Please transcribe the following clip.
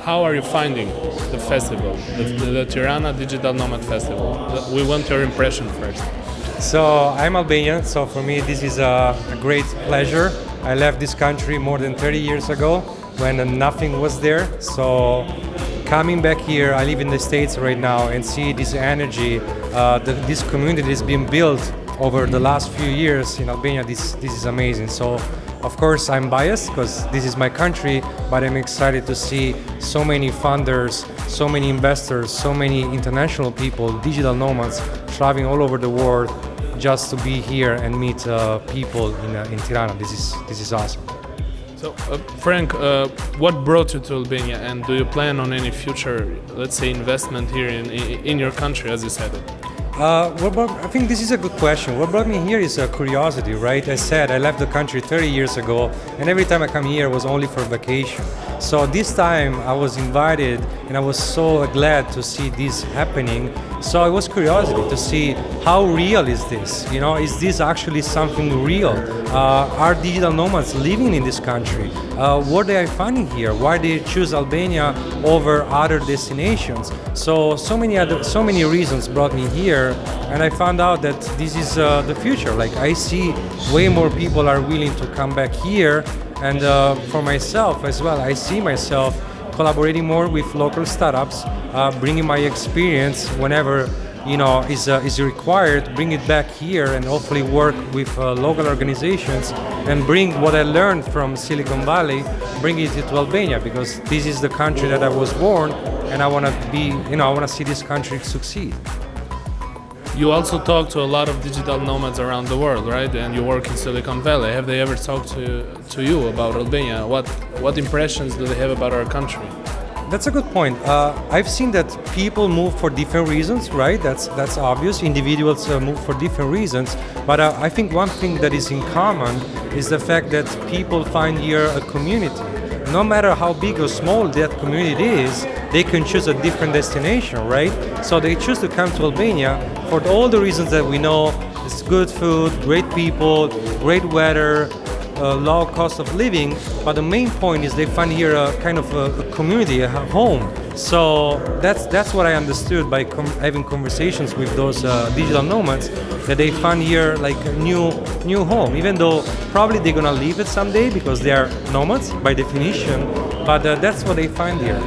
how are you finding the festival, the Tirana Digital Nomad Festival? We want your impression first. So I'm Albanian, so for me this is a great pleasure. I left this country more than 30 years ago when nothing was there. So coming back here, I live in the States right now and see this energy, this community that is being built over the last few years in Albania. This is amazing. So of course I'm biased because this is my country, but I'm excited to see so many funders, so many investors, so many international people, digital nomads traveling all over the world just to be here and meet people in Tirana. This is awesome. So, Frank, what brought you to Albania, and do you plan on any future, let's say, investment here in your country, as you said it? I think this is a good question. What brought me here is curiosity, right? I said I left the country 30 years ago, and every time I come here was only for vacation. So this time I was invited, and I was so glad to see this happening. So it was curiosity to see how real is this? You know, is this actually something real? Are digital nomads living in this country? What they are finding here? Why they choose Albania over other destinations? So many reasons brought me here, and I found out that this is the future. Like, I see way more people are willing to come back here, and for myself as well, I see myself collaborating more with local startups, bringing my experience whenever is required, bring it back here and hopefully work with local organizations and bring what I learned from Silicon Valley, bring it to Albania, because this is the country that I was born, and I want to see this country succeed. You also talk to a lot of digital nomads around the world, right? And you work in Silicon Valley. Have they ever talked to you about Albania? What impressions do they have about our country? That's a good point. I've seen that people move for different reasons, right? That's obvious. Individuals move for different reasons. But I think one thing that is in common is the fact that people find here a community. No matter how big or small that community is, they can choose a different destination, right? So they choose to come to Albania for all the reasons that we know. It's good food, great people, great weather, low cost of living, but the main point is they find here a kind of a community, a home. So that's what I understood by having conversations with those digital nomads, that they find here like a new home, even though probably they're gonna leave it someday because they are nomads by definition, but that's what they find here.